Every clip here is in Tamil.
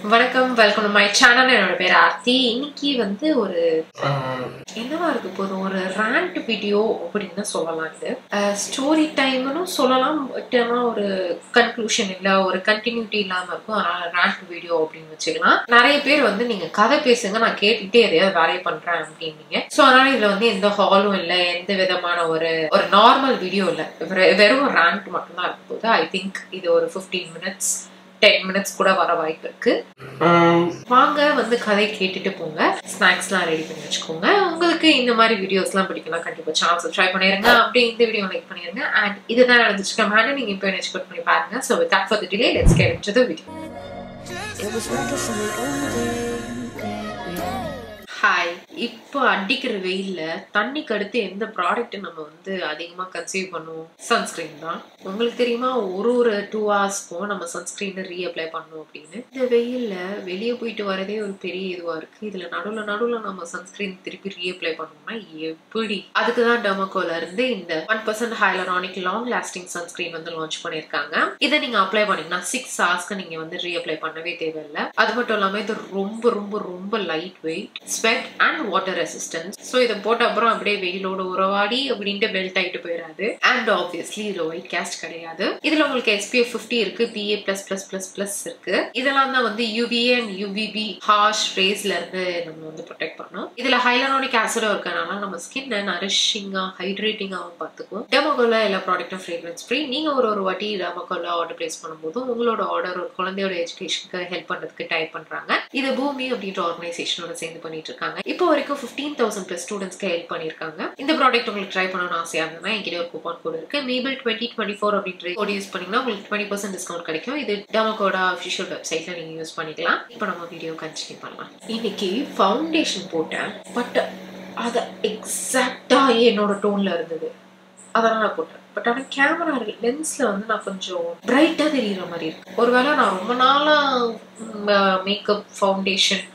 வணக்கம், வெல்கம் டு மை சேனல். என்னோட பேர் ஆர்த்தி. இன்னைக்கு வந்து ஒரு என்னவா இருக்கு போதும் ஒரு ரேண்ட் வீடியோ அப்படின்னு சொல்லலாம். இது ஸ்டோரி டைம்னு சொல்லலாம், பட் ஆனால் ஒரு கன்க்ளூஷன் இல்லை, ஒரு கண்டினியூட்டி இல்லாமல் இருக்கும். அதனால ரேண்ட் வீடியோ அப்படின்னு வச்சுக்கலாம். நிறைய பேர் வந்து நீங்க கதை பேசுங்க, நான் கேட்டுக்கிட்டே எதையாவது வேலையை பண்றேன் அப்படின்னீங்க. ஸோ அதனால இதுல வந்து எந்த ஹாலும் இல்லை, எந்த விதமான ஒரு நார்மல் வீடியோ இல்லை, வெறும் ரேண்ட் மட்டும்தான் இருக்கும் போது. ஐ திங்க் இது ஒரு 15 minutes 10 minutes கூட வர வாய்ப்பு இருக்கு. வாங்க வந்து கதை கேட்டுட்டு போங்க. ஸ்நாக்ஸ்லாம் ரெடி பண்ணி வச்சுக்கோங்க. உங்களுக்கு இந்த மாதிரி வீடியோஸ்லாம் பிடிக்கலாம், கண்டிப்பா சேனல் சப்ஸ்கிரைப் பண்ணிருங்க. அப்படியே இந்த வீடியோ லைக் பண்ணிருங்க. அண்ட் இதுதான் நடந்துச்சுக்க மேடம், நீங்க இப்போ எக்ஸ்பெக்ட் பண்ணி பாருங்க. So with that for the delay, let's get into the video. Hi. இப்போ அடிக்கிற வெயில்ல தண்ணிக்கு அடுத்து எந்த ப்ராடக்ட் நம்ம வந்து அதிகமா கன்சியூம் பண்ணுவோம்? சன்ஸ்கிரீன் தான். உங்களுக்கு தெரியுமா, ஒரு 2 hours நம்ம சன்ஸ்கிரீன் ரீஅப்ளை பண்ணணும் அப்படின்னு. இந்த வெயில்ல வெளியே போயிட்டு வரதே ஒரு பெரிய இதுவா இருக்கு. இதுல நடுவுல நம்ம சன்ஸ்கிரீன் திருப்பி ரீஅப்ளை பண்ணோம்னா எப்படி? அதுக்குதான் டெர்மோகோல இருந்து இந்த 1% ஹைலரானிக் லாங் லாஸ்டிங் சன்ஸ்கிரீன் வந்து லான்ச் பண்ணிருக்காங்க. இதை நீங்க அப்ளை பண்ணீங்கன்னா 6 hours நீங்க வந்து ரீஅப்ளை பண்ணவே தேவையில்லை. அது மட்டும் இல்லாம இது ரொம்ப ரொம்ப ரொம்ப light weight, sweat and water resistance. So இதை போட்ட அப்புறம் அப்படியே வெயிலோட உறவாடி அப்படின்ட்டு பெல்ட் ஆயிட்டு போயிடாது. அண்ட் ஆப்வியஸ்லி இதுல ஒயிட் காஸ்ட் கிடையாது. இதுல உங்களுக்கு SPF 50 இருக்கு, PA++++ இருக்கு. இதெல்லாம் தான் வந்து UVA அண்ட் UVB ஹார்ஷ் ரேஸ்ல இருந்து நம்ம வந்து ப்ரொடெக்ட் பண்ணோம். இதுல ஹைலரானிக் ஆசிடும் இருக்கனால நம்ம ஸ்கின் நரிஷிங்கா ஹைட்ரேட்டிங்காகவும் பார்த்துக்குவோம். டெர்மோகோல எல்லா ப்ராடக்ட்டும் ஃப்ரேக்ரன்ஸ் ஃப்ரீ. நீங்க ஒரு வாட்டி டெர்மோகோல ஆர்டர் பிளேஸ் பண்ணும்போது உங்களோட ஆர்டர் ஒரு குழந்தையோட எஜுகேஷனுக்கு ஹெல்ப் பண்றதுக்கு டைப் பண்றாங்க. இது பூமி அப்படின்ற ஆர்கனைசேஷனோட சேர்ந்து பண்ணிட்டு இருக்காங்க. இப்போ வரைக்கும் 15,000+ ஸ்டூடெண்ட்ஸ்க்கு ஹெல்ப் பண்ணிருக்காங்க. இந்த ப்ராடக்ட் உங்களுக்கு ட்ரை பண்ணணும்னு ஆசையா இருந்தா என்கிட்ட ஒரு கூப்பன் கோட் இருக்கு. மேபிள் 2024 அப்படின்ற கோட் யூஸ் பண்ணீங்கன்னா உங்களுக்கு 20% டிஸ்கவுண்ட் கிடைக்கும். இது டெர்மோகோட அஃபிஷியல் வெப்சைட்ல நீங்க யூஸ் பண்ணிக்கலாம். இப்போ நம்ம வீடியோ கண்டினியூ பண்ணலாம். இன்னைக்கு ஃபவுண்டேஷன் போட்டேன், பட் அது எக்ஸாக்டா என்னோட டோன்ல இருந்தது, அதனால போட்டேன். பட் ஆனால் கேமரா லென்ஸ்ல வந்து நான் கொஞ்சம் பிரைட்டா தெரியுற மாதிரி இருக்கு. ஒருவேளை நான் ரொம்ப நாளா மேக்கப் ஃபவுண்டேஷன்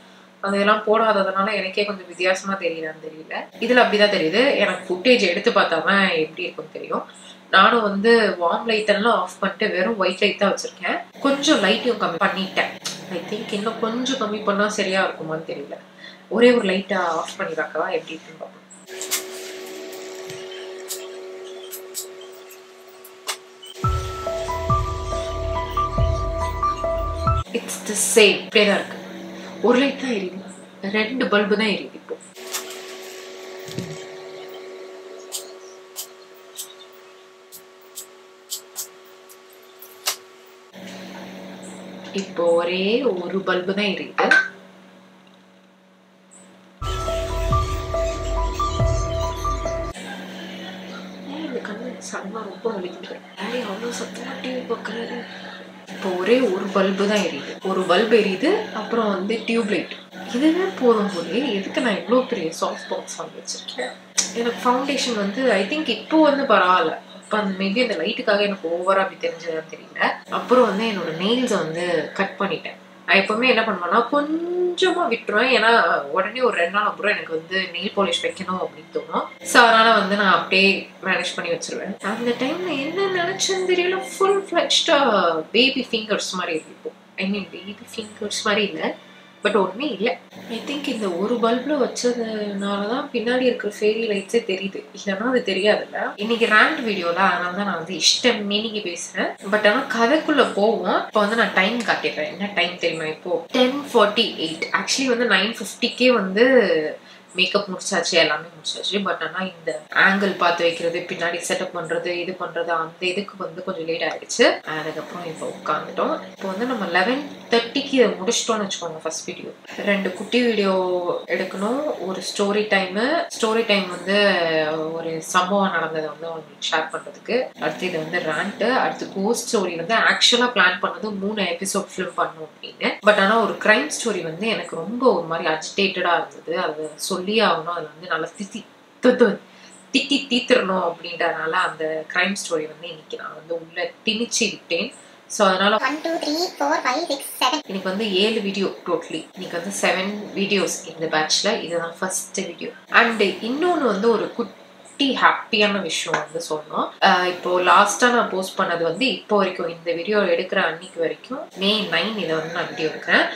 அதெல்லாம் போடாததுனால எனக்கே கொஞ்சம் வித்தியாசமா தெரியலான்னு தெரியல. இதுல அப்படிதான் தெரியுது. எனக்கு ஃபுட்டேஜ் எடுத்து பார்த்தாதான் எப்படி இருக்குன்னு தெரியும். நானும் வந்து வார்ம் லைட் எல்லாம் ஆஃப் பண்ணிட்டு வெறும் ஒயிட் லைட் தான் வச்சிருக்கேன். கொஞ்சம் லைட்டையும் கம்மி பண்ணிட்டேன். ஐ திங்க் இன்னும் கொஞ்சம் கம்மி பண்ணா சரியா இருக்குமான்னு தெரியல. ஒரே ஒரு லைட்டா ஆஃப் பண்ணி பார்க்கவா, எப்படி இருக்குன்னு பார்ப்போம். It's the same. இப்படியே தான் இருக்கு. ஒரு லைட் தான் எரியுது, 2 பல்பு தான் எரியுது. இப்போ ஒரே ஒரு பல்பு தான் எரியுது. இந்த கண்ணு சடனா ரொம்ப வலிக்குது. அவ்வளோ சத்தமா டிவி பார்க்கறது. இப்போ ஒரே ஒரு பல்பு தான் எரியுது. ஒரு பல்பு எரியுது, அப்புறம் வந்து டியூப் லைட். இதுவே போதும் போது எதுக்கு நான் இவ்வளோ பெரிய சாஃப்ட் பாக்ஸ் வாங்கி வச்சிருக்கேன்? எனக்கு ஃபவுண்டேஷன் வந்து ஐ திங்க் இப்போ வந்து பரவாயில்ல. அப்போ அந்த மேபி அந்த லைட்டுக்காக எனக்கு ஓவரா அப்படி தெரிஞ்சதுன்னு தெரியல. அப்புறம் வந்து என்னோட நெயில்ஸை வந்து கட் பண்ணிட்டேன். நான் எப்பவுமே என்ன பண்ணுவேன்னா கொஞ்சமா விட்டுருவேன். ஏன்னா உடனே ஒரு 2 நாள் அப்புறம் எனக்கு வந்து நெயில் பாலிஷ் வைக்கணும் அப்படின்னு தோணும். ஸோ அதனால வந்து நான் அப்படியே மேனேஜ் பண்ணி வச்சிருவேன். அந்த டைம்ல என்ன நினைச்சேன்னு தெரியல, ஃபுல் ஃபிளெஜ்டா பேபி ஃபிங்கர்ஸ் மாதிரி இருக்கு. ஐ மீன் பேபி ஃபிங்கர்ஸ் மாதிரி இல்லை, பட் ஒன்றுமே இல்லை. ஐ திங்க் இந்த ஒரு பல்ப்ல வச்சதுனாலதான் பின்னாடி இருக்கிற ஃபேரி லைட்ஸே தெரியுது, இல்லைன்னா அது தெரியாதுல்ல. இன்னைக்கு ரேண்ட் வீடியோல அதனால தான் நான் வந்து இஷ்டம் மீனிக்கு பேசுறேன். பட் ஆனால் கதைக்குள்ள போவோம். இப்போ வந்து நான் டைம் காட்டிடுறேன். என்ன டைம் தெரியுமா? இப்போ 10:48. ஆக்சுவலி வந்து 9:50க்கே வந்து மேக்கப் முடிச்சாச்சு, எல்லாமே முடிச்சாச்சு. பட் ஆனால் இந்த ஆங்கிள் பார்த்து வைக்கிறது, பின்னாடி செட்டப் பண்றது, இது பண்றது, அந்த இதுக்கு வந்து கொஞ்சம் லேட் ஆயிடுச்சு. அதுக்கப்புறம் இப்போ உட்காந்துட்டோம். இப்போ வந்து நம்ம 11:30க்கு இதை முடிச்சிட்டோம்னு வச்சுக்கோங்க. ஃபர்ஸ்ட் வீடியோ 2 குட்டி வீடியோ எடுக்கணும். ஒரு ஸ்டோரி டைம் வந்து ஒரு சம்பவம் நடந்ததை வந்து உங்களுக்கு ஷேர் பண்றதுக்கு. அடுத்து இது வந்து ரேண்ட். அடுத்து கோஸ்ட் ஸ்டோரி வந்து ஆக்சுவலா பிளான் பண்ணது 3 எபிசோட் ஃபிலிம் பண்ணணும் அப்படின்னு. பட் ஆனால் ஒரு கிரைம் ஸ்டோரி வந்து எனக்கு ரொம்ப ஒரு மாதிரி அஜிடேட்டடா இருந்தது. அது சொல்லி ஆகணும். அது வந்து நல்லா திட்டி தீத்துறணும் அப்படின்றதுனால அந்த கிரைம் ஸ்டோரி வந்து இன்னைக்கு நான் வந்து உள்ள திணிச்சு விட்டேன். ஸோ அதனால 1 2 3 4 5 6 7 இன்னைக்கு வந்து 7 வீடியோ டோட்டலி. இன்னைக்கு வந்து 7 வீடியோஸ் இந்த பேட்ச்ல. இதுதான் ஃபர்ஸ்ட் வீடியோ. அண்ட் இன்னொன்று வந்து ஒரு குட்டி ஹாப்பியான விஷயம் வந்து சொன்னோம். இப்போ லாஸ்டா நான் போஸ்ட் பண்ணது வந்து இப்போ வரைக்கும் இந்த வீடியோ எடுக்கிற அன்னைக்கு வரைக்கும் May 9 இதை வந்து நான் வீடியோ எடுக்கிறேன்.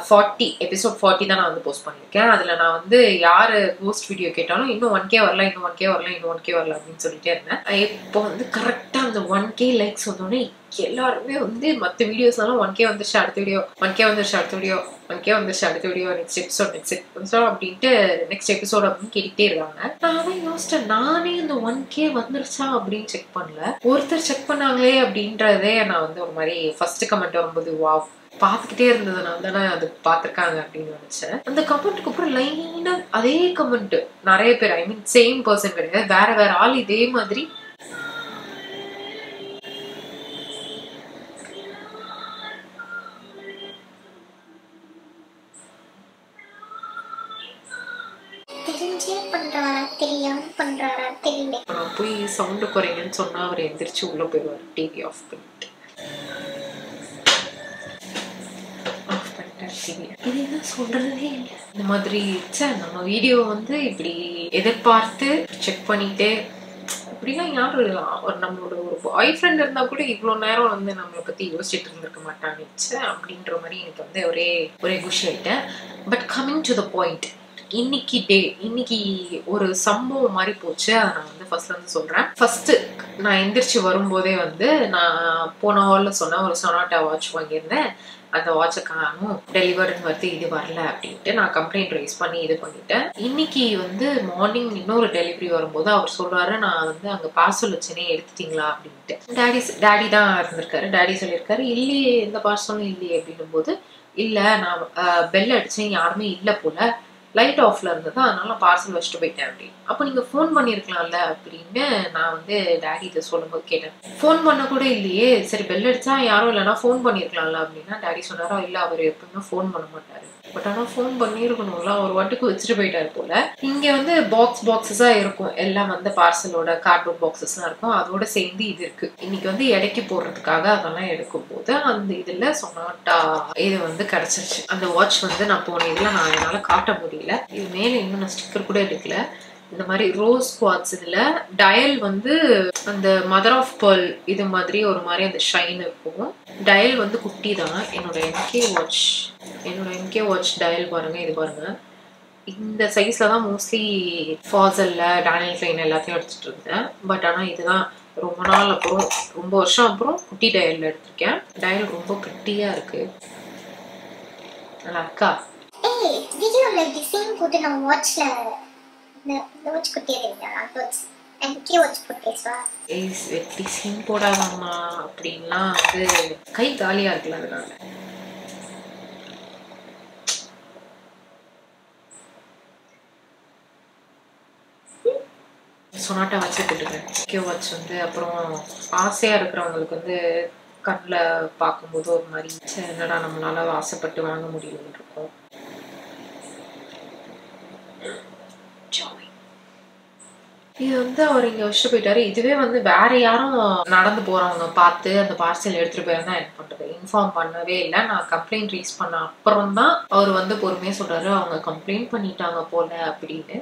40 எபிசோட் 40 தான் நான் வந்து போஸ்ட் பண்ணியிருக்கேன். அதில் நான் வந்து யார் போஸ்ட் வீடியோ கேட்டாலும் இன்னும் 1K வரல, இன்னும் 1K வரல, இன்னும் 1K வரல அப்படின்னு சொல்லிட்டே இருந்தேன். இப்போ வந்து கரெக்டாக அந்த 1K லைக்ஸ் வந்தோடனே எல்லாருமே வந்து மற்ற வீடியோஸ்னாலும் 1K வந்துருச்சு அடுத்த வீடியோ, 1K வந்துருச்சு அடுத்த வீடியோ, 1K வந்துருச்சு அடுத்த வீடியோ, நெக்ஸ்ட் எபிசோட் அப்படின்ட்டு நெக்ஸ்ட் எபிசோட் அப்படின்னு கேட்டுக்கிட்டே இருக்காங்க. நான் தான் யோசிச்சேன், நானே இந்த 1K வந்துருச்சா அப்படின்னு செக் பண்ணல. ஒருத்தர் செக் பண்ணாங்களே அப்படின்றதே நான் வந்து ஒரு மாதிரி ஃபர்ஸ்ட் கமெண்ட் வரும்போது வாவ் பார்த்துக்கிட்டே இருந்ததுனால தானே அது பார்த்துருக்காங்க அப்படின்னு நினைச்சேன். அந்த கமெண்ட்டுக்கு அப்புறம் லைனா அதே கமெண்ட் நிறைய பேர், ஐ மீன் சேம் பர்சன் கிடையாது, வேற வேற ஆள் இதே மாதிரி நான் போய் சவுண்டு குறைங்கன்னு சொன்னா அவர் எந்திரிச்சு உள்ள போயிடுவார் டிவி ஆஃப் பண்ணிட்டு. இது என்ன சொல்றதே இல்லை. இந்த மாதிரி நம்ம வீடியோ வந்து இப்படி எதிர்பார்த்து செக் பண்ணிட்டே இப்படிலாம் யாரும் ஒரு நம்மளோட ஒரு பாய் ஃப்ரெண்ட் இருந்தா கூட இவ்வளவு நேரம் வந்து நம்மளை பத்தி யோசிச்சுட்டு இருந்திருக்க மாட்டாங்க அப்படின்ற மாதிரி எனக்கு வந்து ஒரே குஷி ஆயிட்டேன். But coming to the point, இன்னைக்கு ஒரு சம்பவம் மாதிரி போச்சு. அதை நான் வந்து ஃபர்ஸ்ட்ல இருந்து சொல்றேன். ஃபர்ஸ்ட் நான் எந்திரிச்சு வரும்போதே வந்து நான் போன ஹால்ல சொன்ன ஒரு சொனாட்டா வாட்ச் வாங்கியிருந்தேன். அந்த வாட்சை காணும், டெலிவர்டுன்னு வருது, இது வரல அப்படின்ட்டு நான் கம்ப்ளைண்ட் ரைஸ் பண்ணி இது பண்ணிட்டேன். இன்னைக்கு வந்து மார்னிங் இன்னொரு டெலிவரி வரும்போது அவர் சொல்றாரு, நான் வந்து அங்க பார்சல் வச்சேனே எடுத்துட்டீங்களா அப்படின்ட்டு. டாடி தான் இருந்திருக்காரு. டாடி சொல்லியிருக்காரு இல்லையே, எந்த பார்சலும் இல்லையே அப்படின்னும் போது, இல்ல நான் பெல் அடிச்சேன், யாருமே இல்லை போல, லைட் ஆஃப்ல இருந்தது, அதனால பார்சல் வச்சுட்டு போயிட்டேன் அப்படின்னு. அப்போ நீங்க ஃபோன் பண்ணிருக்கலாம்ல அப்படின்னு நான் வந்து டாடி இதை சொல்லும்போது கேட்டேன். ஃபோன் பண்ண கூட இல்லையே, சரி பெல் அடிச்சா யாரும் இல்லைன்னா ஃபோன் பண்ணிருக்கலாம்ல அப்படின்னா டாடி சொன்னாரா, இல்ல அவர் எப்பவுமே ஃபோன் பண்ண மாட்டாரு, பட் ஆனா ஃபோன் பண்ணிருக்கணும்ல, ஒரு வாட்டுக்கு வச்சுட்டு போயிட்டாரு போல. இங்க வந்து பாக்ஸஸா இருக்கும், எல்லாம் வந்து பார்சலோட கார்ட்போர்ட் பாக்ஸஸ்லாம் இருக்கும், அதோட சேர்ந்து இது இருக்கு. இன்னைக்கு வந்து எடைக்கு போடுறதுக்காக அதெல்லாம் எடுக்கும் போது அந்த இதுல சொனாட்டா இது வந்து கிடைச்சிருச்சு. அந்த வாட்ச் வந்து நான் போன இதுல நான் என்னால காட்ட முடியல. இது மேல இன்னும் நான் ஸ்டிக்கர் கூட எடுக்கல. இந்த மாதிரி ரோஸ் குவாட்ஸ், இதுல டயல் வந்து அந்த மதர் ஆஃப் பேர்ல் இது மாதிரி ஒரு மாதிரி அந்த ஷைன் இருக்கும். டயல் வந்து குட்டி தான். என்னோட எம்கே வாட்ச் டயல் பாருங்க, இது பாருங்க, இந்த சைஸ்ல தான் மோஸ்ட்லி ஃபாசல்ல டேனியல் கிளைன் எல்லாத்தையும் எடுத்துட்டு இருந்தேன். பட் ஆனா இதுதான் ரொம்ப நாள் அப்புறம், ரொம்ப வருஷம் அப்புறம் குட்டி டயல்ல எடுத்திருக்கேன். டயல் ரொம்ப குட்டியா இருக்கு. நல்லா இருக்கா? வீடியோல டிசைன் போட்டு நான் வாட்ச்ல வாட்ச் குட்டியா டிசைன் போடாதாமா அப்படின்லாம் வந்து கை காலியா இருக்குல்ல, அதனால சொனாட்டா வச்சு போட்டுக்கிறேன். வாட்ச் வந்து அப்புறம் ஆசையா இருக்கிறவங்களுக்கு வந்து கண்ணில் பார்க்கும்போது ஒரு மாதிரி என்னடா நம்மளால ஆசைப்பட்டு வாங்க முடியலன்னு இருக்கும். இது வந்து அவர் இங்க வச்சுட்டு போயிட்டாரு. இதுவே வந்து வேற யாரும் நடந்து போறவங்க பார்த்து அந்த பார்சல் எடுத்துட்டு போயிருந்தா என்ன பண்றது? இன்ஃபார்ம் பண்ணவே இல்லை. நான் கம்ப்ளைண்ட் ரைஸ் பண்ண அப்புறம் தான் அவர் வந்து பொறுமையா சொல்றாரு, அவங்க கம்ப்ளைண்ட் பண்ணிட்டாங்க போல அப்படின்னு.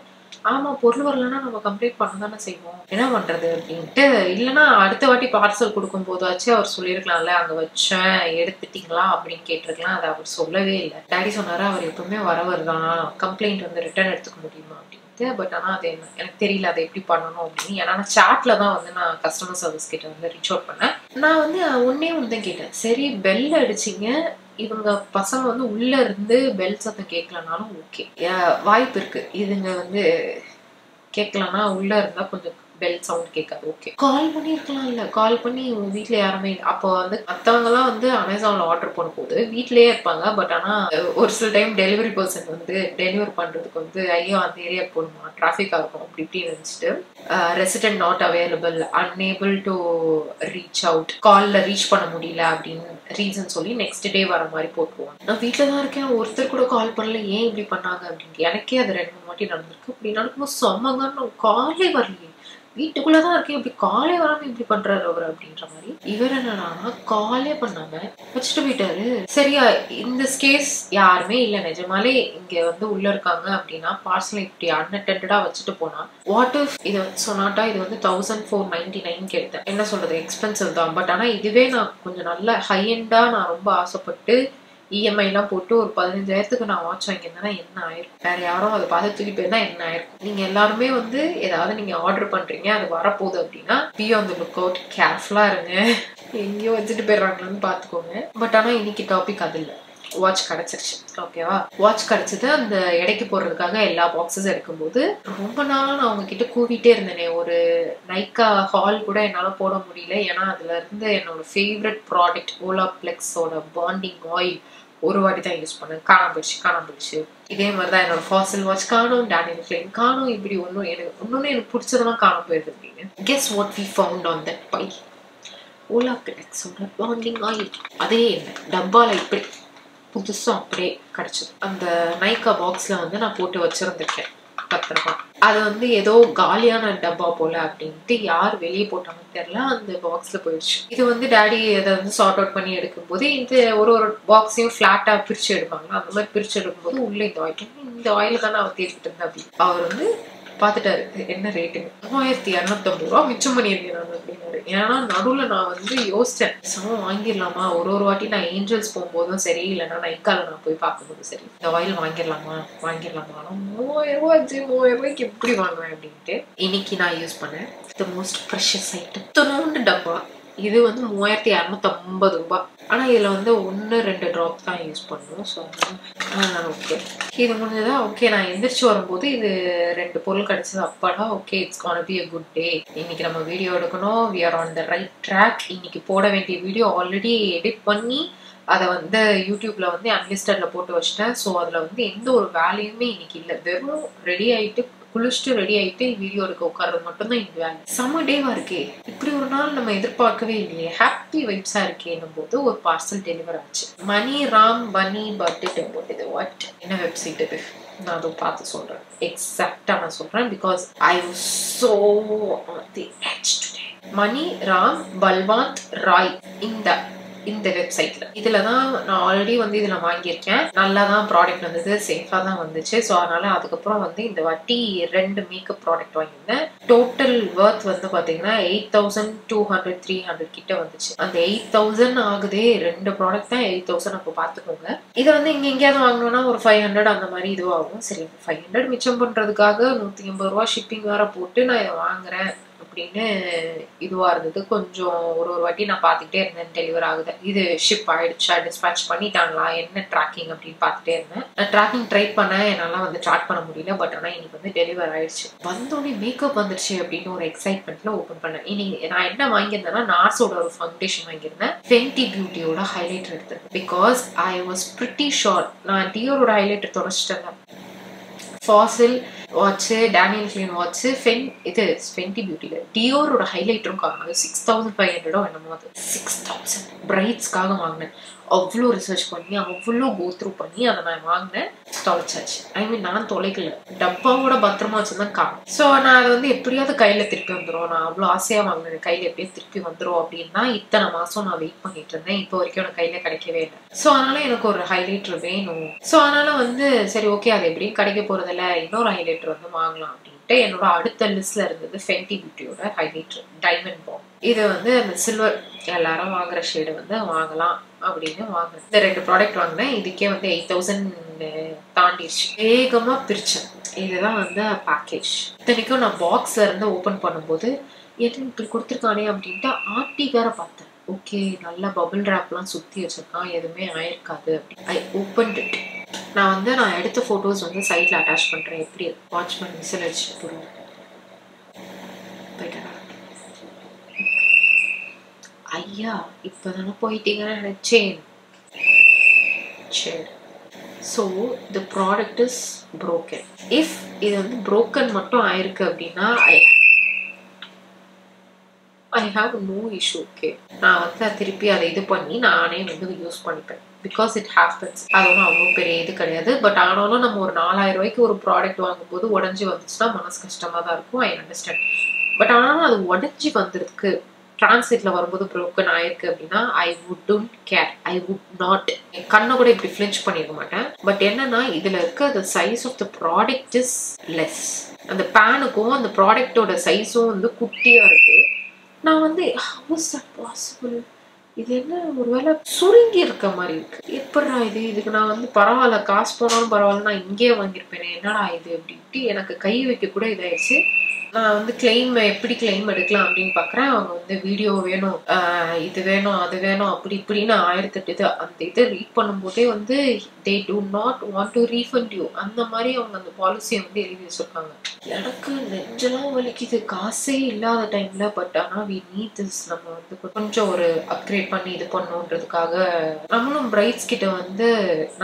ஆமா, பொருள் வரலன்னா நம்ம கம்ப்ளைண்ட் பண்ண தானே செய்வோம், என்ன பண்றது அப்படின்ட்டு. இல்லைன்னா அடுத்த வாட்டி பார்சல் கொடுக்கும் போதாச்சும் அவர் சொல்லியிருக்கலாம்ல, அங்க வச்சேன் எடுத்துட்டீங்களா அப்படின்னு கேட்டிருக்கலாம். அதை அவர் சொல்லவே இல்லை. டாடி சொன்னாரு அவர் எப்பவுமே வரவர் தான், கம்ப்ளைண்ட் வந்து ரிட்டர்ன் எடுத்துக்க முடியுமா அப்படின்னு. பட் ஆனால் அது எனக்கு தெரியல அதை எப்படி பண்ணணும் அப்படின்னு. ஏன்னா நான் சாட்ல தான் வந்து நான் கஸ்டமர் சர்வீஸ் கிட்ட வந்து ரீச் அவுட் பண்ணேன். நான் வந்து ஒன்னே ஒன்று தான் கேட்டேன், சரி பெல் அடிச்சிங்க, இவங்க பசங்க வந்து உள்ள இருந்து பெல் சத்தம் கேட்கலனாலும் ஓகே, வாய்ப்பு இருக்கு இதுங்க வந்து கேட்கலன்னா உள்ள இருந்தா கொஞ்சம் பெல் சவுண்ட் கேட்காது, ஓகே. கால் பண்ணிருக்கலாம், இல்ல கால் பண்ணி உங்க வீட்டுல யாருமே இல்லை. அப்போ வந்து மத்தவங்க எல்லாம் வந்து அமேசான்ல ஆர்டர் பண்ணும் போது வீட்லயே இருப்பாங்க. பட் ஆனா ஒரு சில டைம் டெலிவரி பர்சன் வந்து டெலிவர் பண்றதுக்கு வந்து ஐயோ அந்த ஏரியா போகணுமா, டிராஃபிக்கா இருக்கும் அப்படி இப்படின்னு நினைச்சிட்டு resident not available, unable to reach out, கால்ல ரீச் பண்ண முடியல அப்படின்னு ரீசன் சொல்லி நெக்ஸ்ட் டே வர மாதிரி போட்டுருவாங்க. நான் வீட்டுல தான் இருக்கேன், ஒருத்தர் கூட கால் பண்ணல, ஏன் இப்படி பண்ணாங்க அப்படின்னு. எனக்கே அது 2-3 வாட்டி நடந்திருக்கு. அப்படி நடக்கும்போது சொம்மங்கன்னு காலே வரலையே, வீட்டுக்குள்ளதான் இருக்கேன், இப்படி காலே வராம இப்படி பண்றாரு அவர் அப்படின்ற மாதிரி. இவர் என்னன்னா காலே பண்ணாம வச்சுட்டு போயிட்டாரு. சரியா, இந்த கேஸ் யாருமே இல்ல, நிஜமாலே இங்க வந்து உள்ள இருக்காங்க அப்படின்னா பார்சல் இப்படி அன்அட்டெண்டடா வச்சுட்டு போனா வாட் இஃப் இது சொன்னாட்டா இது வந்து 1499 எடுத்தேன். என்ன சொல்றது, எக்ஸ்பென்சிவ் தான். பட் ஆனா இதுவே நான் கொஞ்சம் நல்ல ஹை எண்டா நான் ரொம்ப ஆசைப்பட்டு இஎம்ஐலாம் போட்டு ஒரு 15,000க்கு நான் வாட்ச் வாங்கியிருந்தேன்னா என்ன ஆயிருக்கும்? வேற யாரும் அதை பார்த்து தூக்கி போயிருந்தா என்ன ஆயிருக்கும்? நீங்க எல்லாருமே வந்து ஏதாவது நீங்க ஆர்டர் பண்றீங்க, அது வரப்போகுது அப்படின்னா be on the look out, கேர்ஃபுல்லா இருங்க. எங்கேயோ வச்சுட்டு போயிடுறாங்கன்னு பாத்துக்கோங்க. பட் ஆனா இன்னைக்கு டாபிக் அது இல்லை. வாட்ச் கிடைச்சிருச்சு. ஓகேவா? வாட்ச் கிடைச்சது. அந்த எடைக்கு போடுறதுக்காக எல்லா பாக்ஸஸ் எடுக்கும்போது ரொம்ப நாள் நான் அவங்க கிட்ட கூவிட்டே இருந்தேனே. ஒரு நைக்கா ஹால் கூட என்னால போட முடியல. ஏன்னா அதுல இருந்து என்னோட ஃபேவரட் ப்ராடக்ட் ஓலாப்ளெக்ஸோட பாண்டிங் ஆயில் ஒரு வாட்டி தான் யூஸ் பண்ணேன். காணாம போயிடுச்சு. இதே மாதிரிதான் என்னோட ஃபாசில் வாட்ச் காணும், டேனியல் கிளைன் காணும். இப்படி எனக்கு பிடிச்சதெல்லாம் காணாம போயிருது அப்படின்னு. Guess what we found on that பை? ஓலாப்ளெக்ஸோட பாண்டிங் ஆயில். அதே என்ன டப்பால இப்படி புதுசா அப்படியே கிடைச்சது. அந்த நைக்கா பாக்ஸ்ல வந்து நான் போட்டு வச்சிருந்திருக்கேன் பத்திரமா. அது வந்து ஏதோ காலியான டப்பா போல அப்படின்ட்டு யார் வெளியே போட்டாங்கன்னு தெரியல, அந்த பாக்ஸ்ல போயிடுச்சு. இது வந்து டாடி அதை வந்து சார்ட் அவுட் பண்ணி எடுக்கும் போது இந்த ஒரு பாக்ஸையும் பிளாட்டா பிரிச்சு எடுப்பாங்க. அந்த மாதிரி பிரிச்சு எடுக்கும் போது உள்ள இந்த ஆயில் தானே அவர் தேடிட்டு இருந்தா. அப்படி அவர் வந்து பாத்துட்டாரு என்ன ரேட்டுன்னு. 3250 ரூபா மிச்சம் பண்ணியிருக்கேன் நான் அப்படின்னாரு. ஏன்னா நடுவுல நான் வந்து யோசிச்சேன், சமம் வாங்கிடலாமா? ஒரு வாட்டி நான் ஏஞ்சல்ஸ் போகும்போதும் சரி, இல்லைன்னா நைக்கால நான் போய் பார்க்கும்போதும் சரி, இந்த ஆயில் வாங்கிடலாமா? 3000 ரூபாய்க்கு எப்படி வாங்குவேன் அப்படின்ட்டு இன்னைக்கு நான் யூஸ் பண்ணேன். The most precious item. தொண்ணூண்டு டப்பா. இது வந்து 3250 ரூபாய். ஆனா இதுல வந்து 1-2 ட்ராப் தான் யூஸ் பண்ணுவோம். ஸோ ஓகே, இது முடிஞ்சதா? ஓகே, நான் எந்திரிச்சு வரும்போது இது 2 பொருள் கிடைச்சது. அப்பாடா, okay, it's gonna be a good day. இன்னைக்கு நம்ம வீடியோ எடுக்கணும். we are on the right track. இன்னைக்கு போட வேண்டிய வீடியோ ஆல்ரெடி எடிட் பண்ணி அதை வந்து யூடியூப்ல வந்து அன்லிஸ்டட்ல போட்டு வச்சிட்டேன். ஸோ அதுல வந்து எந்த ஒரு வேலையுமே இன்னைக்கு இல்லை. வெறும் ரெடி ஆயிட்டு குளிச்சுட்டு ரெடி ஆயிட்டு வீடியோ எடுக்க உட்கார்றது மட்டும்தான் இந்த வேலை. செம்ம டேவா இருக்கே. இப்படி ஒரு நாள் நம்ம எதிர்பார்க்கவே இல்லையே. ஹாப்பி வைப்ஸா இருக்கேன்னும் போது ஒரு பார்சல் டெலிவர் ஆச்சு. மணி ராம் பனி பர்த்டே டெம்போட். இது வாட் என்ன வெப்சைட் இது? நான் அதை பார்த்து சொல்றேன். எக்ஸாக்டா நான் சொல்றேன். Because I was so on the edge today. Mani Ram Balwant Rai இந்த வெப்சைட்ல. இதுலதான் நான் ஆல்ரெடி வந்து இதுல வாங்கியிருக்கேன். நல்லாதான் ப்ராடக்ட் வந்தது, சேஃபா தான் வந்துச்சு. ஸோ அதனால அதுக்கப்புறம் வந்து இந்த வாட்டி 2 மேக்கப் ப்ராடக்ட் வாங்கியிருந்தேன். டோட்டல் வர்த் வந்து பாத்தீங்கன்னா 8200-300 கிட்ட வந்துச்சு. அந்த 8000 ஆகுதே. 2 ப்ராடக்ட் தான் 8000. அப்போ பாத்துக்கோங்க. இதை வந்து இங்க எங்கேயாவது வாங்கணும்னா ஒரு 500 அந்த மாதிரி இதுவாகும். சரி, 500 மிச்சம் பண்றதுக்காக 180 ரூபா ஷிப்பிங் வேற போட்டு நான் இதை வாங்குறேன் அப்படின்னு இதுவா இருந்தது. கொஞ்சம் ஒரு வாட்டி நான் பார்த்துட்டே இருந்தேன் டெலிவர் ஆகுது, இது ஷிப் ஆயிடுச்சா, டிஸ்பேச் பண்ணிட்டாங்களா, என்ன ட்ராக்கிங் அப்படின்னு பார்த்துட்டே இருந்தேன். நான் ட்ராக்கிங் ட்ரை பண்ணேன், என்னால வந்து ட்ராக் பண்ண முடியல. பட் ஆனால் இன்னைக்கு வந்து டெலிவர் ஆயிடுச்சு. வந்தோடனே மேக்கப் வந்துருச்சு அப்படின்னு ஒரு எக்ஸைட்மெண்ட்ல ஓப்பன் பண்ணேன். இன்னைக்கு நான் என்ன வாங்கியிருந்தேன்னா நார்ஸோட ஒரு ஃபவுண்டேஷன் வாங்கியிருந்தேன். ஃபென்டி பியூட்டியோட ஹைலைட்டர் எடுத்தேன். Because I was pretty sure நான் டியோரோட ஹைலைட்டர் தொடச்சிட்டேன். Fossil watch, Daniel Klein watch, Fenty பியூட்டில டியோரோட ஹைலைட்டரும் காரணம் 6500 என்னமோ. அது 6000 பிரைட்ஸ்க்காக வாங்கினேன். அவ்வளோ ரிசர்ச் பண்ணி அவ்வளோ கோத்ரூ பண்ணி அதை நான் வாங்கினேன். தொலைச்சாச்சு. ஐ மீன் நான் தொலைக்கல, டப்பாவோட பத்திரமா வச்சுதான் காணும். ஸோ நான் அதை வந்து எப்படியாவது கையில திருப்பி வந்துடும், நான் அவ்வளோ ஆசையா வாங்கினேன், கையில எப்படியும் திருப்பி வந்துடும் அப்படின்னா இத்தனை மாசம் நான் வெயிட் பண்ணிட்டு இருந்தேன். இப்போ வரைக்கும் எனக்கு கையில கிடைக்கவே இல்லை. ஸோ அதனால எனக்கு ஒரு ஹைலைட்டர் வேணும். ஸோ அதனால வந்து சரி ஓகே, அது எப்படியும் கிடைக்க போறதில்ல, இன்னொரு ஹைலைட்டர் வந்து வாங்கலாம் அப்படின்ட்டு என்னோட அடுத்த லிஸ்ட்ல இருந்தது ஃபென்டி பியூட்டியோட ஹைலைட்டர் டைமண்ட் பாம். இது வந்து அந்த சில்வர் எல்லாரும் வாங்குற ஷேடு வந்து வாங்கலாம் அப்படின்னு வாங்கினேன். இந்த 2 ப்ராடக்ட் வாங்கினேன். இதுக்கே வந்து 8000 தாண்டிடுச்சு. வேகமா பிரிச்சேன். இதுதான் வந்து பேக்கேஜ். இத்தனைக்கும் நான் பாக்ஸ்ல இருந்து ஓபன் பண்ணும்போது என்ன இப்படி கொடுத்துருக்கானே அப்படின்ட்டு ஆர்டி வேற பார்த்தேன். ஓகே, நல்லா பபிள் ராப்லாம் சுத்தி வச்சிருக்கான், எதுவுமே ஆயிருக்காது. ஐ ஓப்பன் இட். நான் எடுத்த போட்டோஸ் வந்து சைட்ல அட்டாச் பண்றேன். எப்படி வாட்ச்மேன் விசில் வச்சு போடுவோம். ஐயா, இப்பதானே போயிட்டீங்கன்னு நினைச்சேன். சரி, so the product is broken. If இது வந்து broken மட்டும் ஆயிருக்கு அப்படின்னா I have no issue. Okay, நான் வந்து திருப்பி அதை இது பண்ணி நானே வந்து யூஸ் பண்ணிப்பேன். Because it happens. அது ஒன்றும் அவ்வளோ பெரிய இது கிடையாது. பட் ஆனாலும் நம்ம ஒரு 4000 ரூபாய்க்கு ஒரு ப்ராடக்ட் வாங்கும்போது உடஞ்சி வந்துச்சுன்னா மனசு கஷ்டமா தான் இருக்கும். I understand. பட் ஆனாலும் அது உடஞ்சி வந்திருக்கு, டிரான்ஸ்லேட்ல வரும்போது broken ஆயிருக்கு அப்படின்னா I wouldn't care. I would not. என் கண்ணை கூட இப்படி ஃபிளின்ச் பண்ணிருக்க மாட்டேன். பட் என்னன்னா இதுல இருக்க the size of the product is less. அந்த பேனுக்கும் அந்த ப்ராடக்டோட சைஸும் வந்து குட்டியா இருக்கு. நான் வந்து how is that possible? இது என்ன ஒருவேளை சுருங்கி இருக்க மாதிரி இருக்கு. எப்படா இதுக்கு நான் வந்து பரவாயில்ல, காசு போனாலும் பரவாயில்ல, நான் இங்கேயே வாங்கியிருப்பேனே, என்னடா இது அப்படின்ட்டு எனக்கு கை வைக்க கூட இதாயிடுச்சு. நான் வந்து எப்படி கிளைம் எடுக்கலாம் அப்படின்னு பாக்குறேன். அவங்க வந்து வீடியோ வேணும், இது வேணும், அது வேணும், அப்படி இப்படின்னு 1008 இது. அந்த இதை ரீட் பண்ணும்போதே வந்து they do not want to refund you அந்த மாதிரி அவங்க அந்த பாலிசியை வந்து எழுதி வச்சிருக்காங்க. எனக்கு நெஞ்செல்லாம் வலிக்குது, காசே இல்லாத டைம்ல. பட் ஆனா we need this. நம்ம வந்து கொஞ்சம் ஒரு அப்கிரேட் பண்ணி இது பண்ணணுன்றதுக்காக நம்மளும் பிரைட்ஸ் கிட்ட வந்து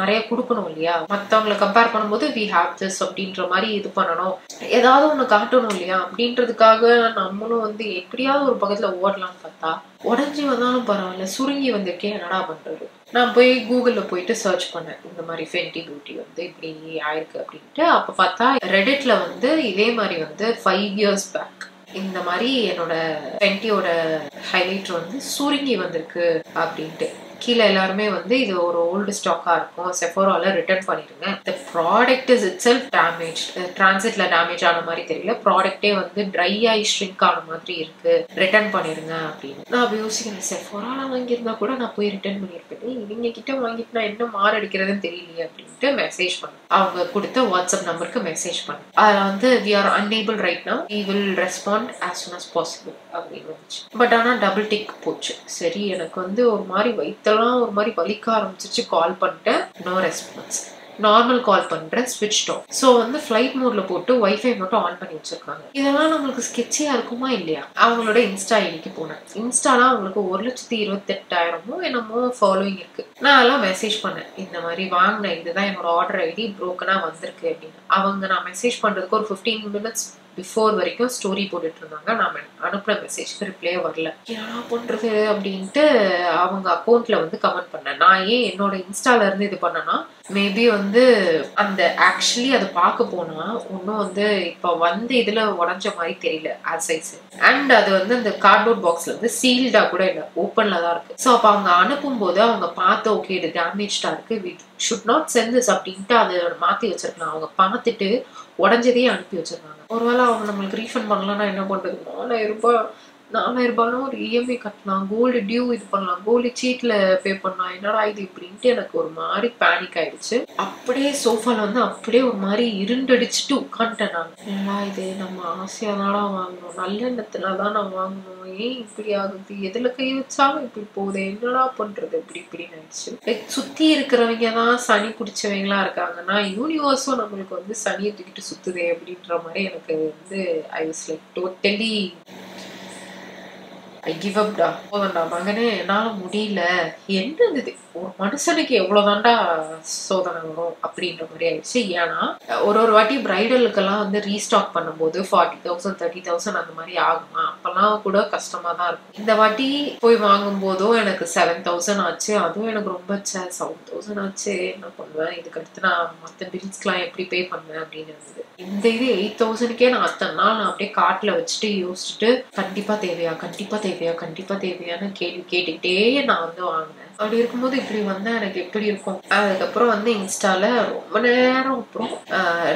நிறைய கொடுக்கணும் இல்லையா. மத்தவங்களை கம்பேர் பண்ணும்போது we have this அப்படின்ற மாதிரி இது பண்ணணும், ஏதாவது ஒண்ணு காட்டணும் இல்லையா. அப்படின்றதுக்காக நம்மளும் வந்து எப்படியாவது ஒரு பக்கத்துல ஓடலாம்னு பார்த்தா உடஞ்சி வந்தாலும் பரவாயில்ல, சுருங்கி வந்திருக்கேன், என்னடா பண்றது. நான் போய் கூகுள்ல போயிட்டு சர்ச் பண்ணேன், இந்த மாதிரி ஃபென்டி பியூட்டி வந்து இப்படி ஆயிருக்கு அப்படின்ட்டு. அப்ப பார்த்தா ரெடிட்ல வந்து இதே மாதிரி வந்து 5 years பேக் இந்த மாதிரி என்னோட ஃபென்டியோட ஹைலைட்டர் வந்து சுருங்கி வந்திருக்கு அப்படின்ட்டு. கீழே எல்லாருமே வந்து இது ஒரு ஓல்டு ஸ்டாக்கா இருக்கும், செஃபோரால ரிட்டர்ன் பண்ணிடுங்க. இந்த product is itself damage, டிரான்சிட்ல டேமேஜ் ஆன மாதிரி தெரியல, ப்ராடக்டே வந்து ட்ரை ஆகி ஷ்ரிங்க் ஆன மாதிரி இருக்கு, ரிட்டர்ன் பண்ணிடுங்க அப்படின்னு. நான் அப்படி யோசிக்கிறேன், செஃபோரால வாங்கியிருந்தா கூட நான் போய் ரிட்டர்ன் பண்ணியிருப்பேன், இவங்க கிட்ட வாங்கிட்டு நான் என்ன மாறடிக்கிறதுன்னு தெரியலையே அப்படின்ட்டு மெசேஜ் பண்ணேன். அவங்க கொடுத்த வாட்ஸ்அப் நம்பருக்கு மெசேஜ் பண்ணேன். அதில் வந்து we are unable right now, we will respond as soon as possible அப்படின்னு வந்துச்சு. பட் ஆனால் டபுள் டிக் போச்சு. சரி, எனக்கு வந்து ஒரு மாதிரி வயிற்றெல்லாம் ஒரு மாதிரி வலிக்க ஆரம்பிச்சிச்சு. கால் பண்ணிட்டேன், நோ ரெஸ்பான்ஸ். நார்மல் கால் பண்றேன், ஸ்விட்ச் ஆஃப். ஸோ வந்து ஃபிளைட் மோட்ல போட்டு வைஃபை மட்டும் ஆன் பண்ணி வச்சிருக்காங்க. இதெல்லாம் நம்மளுக்கு ஸ்கெட்சியா இருக்குமா இல்லையா. அவங்களோட இன்ஸ்டா ஐடிக்கு போனேன். இன்ஸ்டாலாம் அவங்களுக்கு 1,28,000 என்னமோ ஃபாலோயிங் இருக்கு. நான் எல்லாம் மெசேஜ் பண்ணேன், இந்த மாதிரி வாங்கினேன், இதுதான் என்னோட ஆர்டர் ஐடி, ப்ரோக்கனா வந்திருக்கு அப்படின்னு. அவங்க நான் மெசேஜ் பண்றதுக்கு ஒரு 15 minutes பிஃபோர் வரைக்கும் ஸ்டோரி போட்டுட்டு இருந்தாங்க. நான் அனுப்புன மெசேஜ்க்கு ரிப்ளே வரல. என்ன பண்றது அப்படின்ட்டு அவங்க அக்கௌண்ட்ல வந்து கமெண்ட் பண்ணேன். நான் ஏன் என்னோட இன்ஸ்டால இருந்து இது பண்ணேன்னா, மேபி வந்து அந்த ஆக்சுவலி அதை பார்க்க போனா ஒன்னும் வந்து இப்ப வந்து இதுல உடஞ்ச மாதிரி தெரியல ஆட் சைஸ். அண்ட் அது வந்து அந்த கார்ட்போர்ட் பாக்ஸ்ல வந்து சீல்டா கூட இல்லை, ஓப்பன்ல தான் இருக்கு. ஸோ அப்ப அவங்க அனுப்பும் போது அவங்க பார்த்து ஓகே இது டேமேஜ்டா இருக்கு, we should not send this அப்படின்ட்டு அதை மாத்தி வச்சிருக்கலாம். அவங்க பார்த்துட்டு உடஞ்சதையே அனுப்பி வச்சிருக்காங்க. ஒருவேளை அவங்க நம்மளுக்கு ரீஃபண்ட் பண்ணலாம்னா என்ன பண்றது. 4,000 ஒரு இஎம்ஐ கட்டலாம், கோல்டு டியூ இது பண்ணலாம், கோல்டு சீட்ல பே பண்ணலாம், என்னடா இது இப்படின்ட்டு எனக்கு ஒரு மாதிரி பேனிக் ஆயிடுச்சு. அப்படியே சோஃபால வந்து அப்படியே ஒரு மாதிரி இருண்டடிச்சுட்டு உட்காந்துட்டேன் நான். ஏன்னா இது நம்ம ஆசையானாடா வாங்கணும், நல்லெண்ணத்துலதான் நான் வாங்கணும், ஏன் இப்படி ஆகுது, எதுல கை வச்சாலும் இப்படி போகுது, என்னடா பண்றது இப்படின்னு ஆயிடுச்சு. லைக் சுத்தி இருக்கிறவங்க தான் சனி பிடிச்சவங்களா இருக்காங்கன்னா யூனிவர்ஸும் நம்மளுக்கு வந்து சனியை தூக்கிட்டு சுத்துதே அப்படின்ற மாதிரி எனக்கு வந்து I was like totally I give up டா. போதண்டா மகனே, என்னால முடியல. என்னது ஒரு மனுஷனுக்கு எவ்வளவுதான்டா சோதனை வரும் அப்படின்ற மாதிரி ஆயிடுச்சு. ஏன்னா ஒரு வாட்டி பிரைடலுக்கெல்லாம் வந்து ரீஸ்டாக் பண்ணும்போது 40,000 30,000 அந்த மாதிரி ஆகுமா, அப்பெல்லாம் கூட கஷ்டமா தான் இருக்கும். இந்த வாட்டி போய் வாங்கும் போதும் எனக்கு 7,000 ஆச்சு. அதுவும் எனக்கு ரொம்ப 7,000 ஆச்சு. என்ன பண்ணுவேன், இதுக்கு அடுத்து நான் மற்ற பில்ஸ்க்கெல்லாம் எப்படி பே பண்ணேன் அப்படின்னு இருந்தது. இந்த இது 8,000க்கே நான் அத்தனை நாள் நான் அப்படியே காட்டுல வச்சுட்டு யோசிச்சுட்டு கண்டிப்பா தேவையான்னு கேள்வி கேட்டுக்கிட்டே நான் வந்து வாங்கினேன். அப்படி இருக்கும்போது இப்படி வந்தா எனக்கு எப்படி இருக்கும். அதுக்கப்புறம் வந்து இன்ஸ்டால ரொம்ப நேரம் அப்புறம்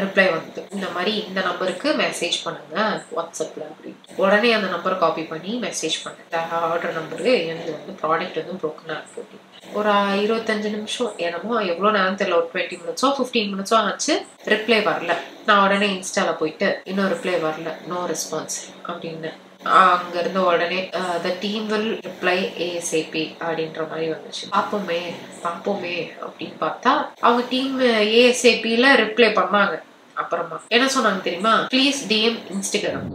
ரிப்ளை வந்து இந்த மாதிரி இந்த நம்பருக்கு மெசேஜ் பண்ணுங்க வாட்ஸ்அப்ல அப்படின்னு. உடனே அந்த நம்பரை காப்பி பண்ணி மெசேஜ் பண்ணேன். ஆர்டர் நம்பரு எனக்கு வந்து ப்ராடக்ட் வந்து ப்ரோக்கனா இருக்கு அப்படின்னு. ஒரு 25 நிமிஷம் என்னமோ எவ்வளோ நேரம் தெரியல, ஒரு 20 மினிட்ஸோ 15 மினிட்ஸோ ஆச்சு. ரிப்ளை வரல. நான் உடனே இன்ஸ்டால போயிட்டு இன்னும் ரிப்ளை வரல, நோ ரெஸ்பான்ஸ் அப்படின்னு. அங்க இருந்து உடனே the team will reply ASAP அப்படின்ற மாதிரி வந்துச்சு. பாப்போமே அப்படின்னு பார்த்தா அவங்க டீம் ASAPல ரிப்ளை பண்ணாங்க. அப்புறமா என்ன சொன்னாங்க தெரியுமா, ப்ளீஸ் DM இன்ஸ்டாகிராம்.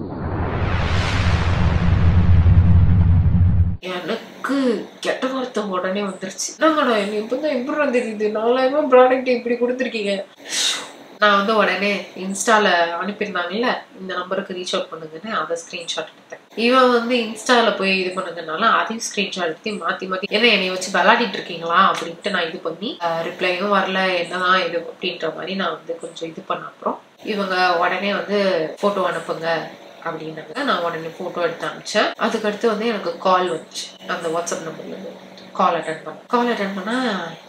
எனக்கு கெட்ட வார்த்தை உடனே வந்துருச்சு. என்னங்கடா என்ன இப்பதான் எப்படி தெரியுது, 4,000 ப்ராடக்ட் இப்படி கொடுத்துருக்கீங்க. நான் வந்து உடனே இன்ஸ்டால அனுப்பியிருந்தாங்கல்ல இந்த நம்பருக்கு ரீச் அவுட் பண்ணுங்கன்னு அதை ஸ்கிரீன்ஷாட் எடுத்தேன். இவன் வந்து இன்ஸ்டால போய் இது பண்ணுங்கனால அதையும் ஸ்கிரீன்ஷாட் எடுத்து மாத்தி என்ன என்னைய வச்சு விளையாடிட்டு இருக்கீங்களா அப்படின்ட்டு நான் இது பண்ணி ரிப்ளையும் வரல, என்னதான் இது அப்படின்ற மாதிரி நான் வந்து கொஞ்சம் இது பண்ண. அப்புறம் இவங்க உடனே வந்து போட்டோ அனுப்புங்க அப்படின்னாங்க. நான் உடனே போட்டோ எடுத்து அனுப்பிச்சேன். அதுக்கடுத்து வந்து எனக்கு கால் வந்துச்சு அந்த வாட்ஸ்அப் நம்பர்ல இருந்து. கால் அட்டன் பண்ணா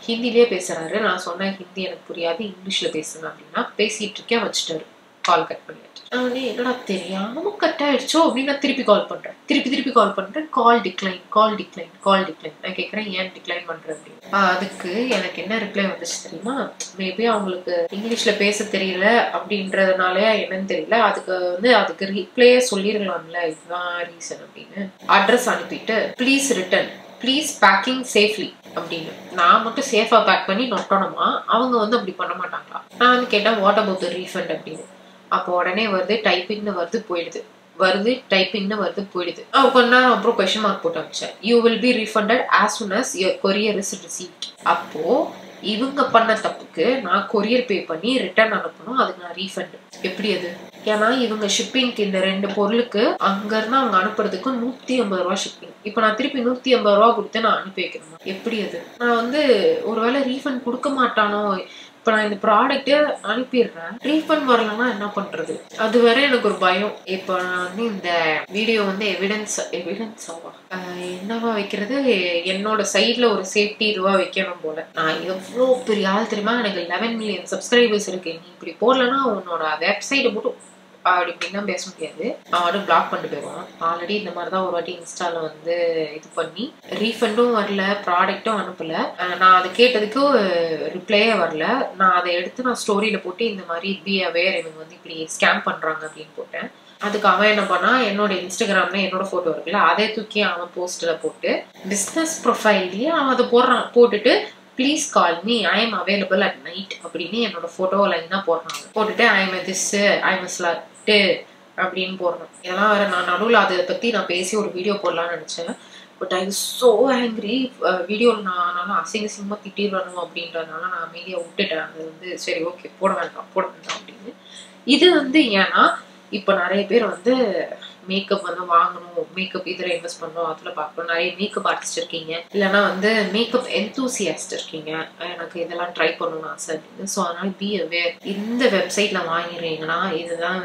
ஹிந்திலேயே பேசுறாரு. நான் சொன்னேன் ஹிந்தி எனக்கு புரியாது, இங்கிலீஷ்ல பேசுங்க அப்படின்னா பேசிட்டு இருக்கேன் வச்சுட்டாரு. கால் கட் பண்ணியாச்சு. நான் என்னடா தெரியாம கட் ஆயிடுச்சோ அப்படின்னு நான் திருப்பி கால் பண்றேன். திருப்பி கால் பண்றேன். கால் டிக்ளைன். நான் கேட்கறேன் ஏன் டிக்ளைன் பண்றேன் அப்படின்னு. அதுக்கு எனக்கு என்ன ரிப்ளை வந்துச்சு தெரியுமா? மேபி அவங்களுக்கு இங்கிலீஷ்ல பேச தெரியல அப்படின்றதுனால என்னன்னு தெரியல. அதுக்கு ரிப்ளையே சொல்லிருக்கலாம்ல, இதுதான் ரீசன் அப்படின்னு. அட்ரஸ் அனுப்பிட்டு please return, please packing safely அப்படின்னு. நான் மட்டும் சேஃபா பேக் பண்ணி நொட்டணுமா? அவங்க அப்படி பண்ண மாட்டாங்களா? நான் கேட்டேன் வாட் அபவுட் த ரீஃபண்ட் அப்படின்னு. அப்போ உடனே வருது டைப்பிங்னு வருது போயிடுது. கொஞ்ச நேரம் அப்புறம் கொஸ்டின் மார்க் போட்டு அனுப்பிச்சேன். You will be refunded as soon as your courier is received. அப்போ இவங்க பண்ண தப்புக்கு நான் கொரியர் பே பண்ணி ரிட்டர்ன் அனுப்பணும், அதுக்கு நான் ரீஃபண்ட் எப்படி அது? ஏன்னா இவங்க ஷிப்பிங்க்கு இந்த 2 பொருளுக்கு அங்க இருந்து அவங்க அனுப்புறதுக்கு 150 ரூபா ஷிப்பிங். இப்ப நான் திருப்பி 150 ரூபா கொடுத்து நான் அனுப்பி வைக்கணுமா? எப்படி அது? நான் ஒருவேளை ரீஃபண்ட் கொடுக்க மாட்டானோ? இப்ப நான் இந்த ப்ராடக்ட்டே அனுப்பிடுறேன், ரீஃபண்ட் வரலன்னா என்ன பண்றது? அது வேற எனக்கு ஒரு பயம். இப்ப நான் இந்த வீடியோ எவிடன்ஸ் ஆவா என்னவா வைக்கிறது? என்னோட சைட்ல ஒரு சேஃப்டி இதுவா வைக்கணும் போல. நான் எவ்வளோ பெரிய ஆள் தெரியுமா? எனக்கு 11 மில்லியன் சப்ஸ்கிரைபர்ஸ் இருக்கு. நீ இப்படி போடலன்னா உன்னோட வெப்சைட்டை போட்டு அப்படி இப்படின்னா பேச முடியாது. அவன் பிளாக் பண்ணிட்டு போயிடுவான். ஆல்ரெடி இந்த மாதிரிதான் ஒரு வாட்டி இன்ஸ்டால இது பண்ணி ரீஃபண்டும் வரல, ப்ராடக்டும் அனுப்பல. நான் அதை கேட்டதுக்கு ரிப்ளையே வரல. நான் அதை எடுத்து நான் ஸ்டோரியில போட்டு இந்த மாதிரி பி அவேர், இவங்க இப்படி ஸ்கேம் பண்றாங்க அப்படின்னு போட்டேன். அதுக்கு அவன் என்ன பண்ணா, என்னோட இன்ஸ்டாகிராம்ல என்னோட போட்டோ இருக்குல்ல, அதை தூக்கி அவன் போஸ்ட்ல போட்டு பிசினஸ் ப்ரொஃபைல்லயே அவன் அதை போட்டுட்டு please call me, I am available at night அப்படின்னு என்னோட போட்டோ லைன் தான் போடுறாங்க. போட்டுட்டு I am this, I am ஸ்லட் அப்படின்னு போடுறோம். இதெல்லாம் வேற நான் நடுவில் அதை பத்தி நான் பேசி ஒரு வீடியோ போடலாம்னு நினைச்சேன். But I was so angry. வீடியோவில் நான் அசிங்கமா திட்டிடணும் அப்படின்றதுனால நான் அமைதியா விட்டுட்டேன். அது சரி ஓகே போட வேண்டாம் அப்படின்னு. இது ஏன்னா இப்ப நிறைய பேர் மேக்கப் வாங்கணும், மேக்கப் இதுல இன்வெஸ்ட் பண்ணணும், அதுல பார்க்கணும். நிறைய மேக்கப் ஆர்டிஸ்ட் இருக்கீங்க, இல்லைன்னா மேக்கப் என்தூசியாஸ்ட் இருக்கீங்க, எனக்கு இதெல்லாம் ட்ரை பண்ணணும்னு ஆசை அப்படின்னு. ஸோ அதனால பி அவேர். இந்த வெப்சைட்ல வாங்கிடுறீங்கன்னா இதுதான்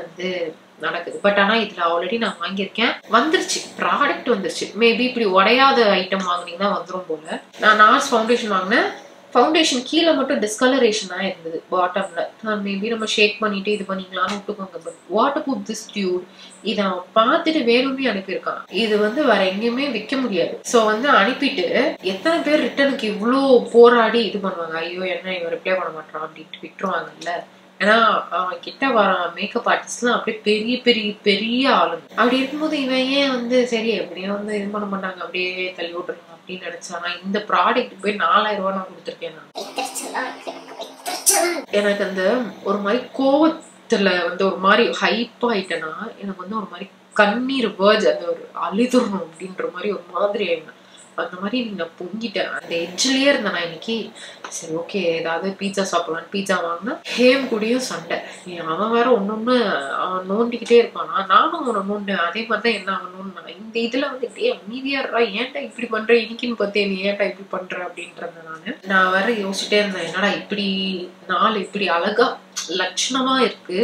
நடக்குது. பட் ஆனா இதுல ஆல்ரெடி நான் வாங்கியிருக்கேன், வந்துருச்சு, ப்ராடக்ட் வந்துருச்சு. மேபி இப்படி உடையாத ஐட்டம் வாங்கினீங்கன்னா வந்துடும் போல. நான் நார்ஸ் ஃபவுண்டேஷன் வாங்கினேன். ஃபவுண்டேஷன் கீழே மட்டும் டிஸ்கலரேஷனா இருந்தது பாட்டம்ல. நான் மேபி நம்ம ஷேக் பண்ணிட்டு இது பண்ணிக்கலாம்னு விட்டுக்கோங்க. But what about this Dude? இதை அவன் பார்த்துட்டு வேணுமே அனுப்பியிருக்கான். இது வேற எங்கேயுமே விற்க முடியாது. ஸோ அனுப்பிட்டு எத்தனை பேர் ரிட்டனுக்கு இவ்வளோ போராடி இது பண்ணுவாங்க? ஐயோ என்ன இவன் ரிப்ளை பண்ண மாட்டான் அப்படின்ட்டு விட்டுருவாங்கல்ல. ஏன்னா அவன் கிட்ட வர மேக்கப் ஆர்டிஸ்ட்லாம் அப்படியே பெரிய பெரிய பெரிய ஆளுங்க. அப்படி இருக்கும்போது இவன் ஏன் சரி எப்படியும் இது பண்ண மாட்டாங்க, அப்படியே தள்ளி விட்டுருங்க அப்படின்னு நினைச்சானா இந்த ப்ராடக்ட் போய் 4000 ரூபாய் நான் கொடுத்துருக்கேன். எனக்கு ஒரு மாதிரி கோவத்துல ஒரு மாதிரி ஹைப் ஆயிட்டேன்னா எனக்கு ஒரு மாதிரி கண்ணீர் வேர்ஜ், ஒரு அழுதுறணும் அப்படின்ற மாதிரி ஒரு மாதிரி ஆயிடும். அந்த மாதிரி நான் பொங்கிட்டேன். அந்த எட்ஜ்லயே இருந்தேன் நான் இன்னைக்கு. சரி ஓகே ஏதாவது பீட்சா சாப்பிடலான்னு பீட்சா வாங்கினா ஹேம் கூடயும் சண்டை. அவன் வேற ஒன்னொன்னு அவன் நோண்டிக்கிட்டே இருப்பானா, நானும் அவனை நோண்டேன். அதே மாதிரிதான் என்ன அவன் நோண்டினா. இந்த இதுல அமைதியா இருக்கா, ஏன்டா இப்படி பண்ற, இன்னைக்குன்னு பார்த்தேன் நீ ஏன்டா இப்படி பண்ற அப்படின்றத நான் வேற யோசிச்சுட்டே இருந்தேன். என்னடா இப்படி நாள் இப்படி அழகா லட்சணமா இருக்கு,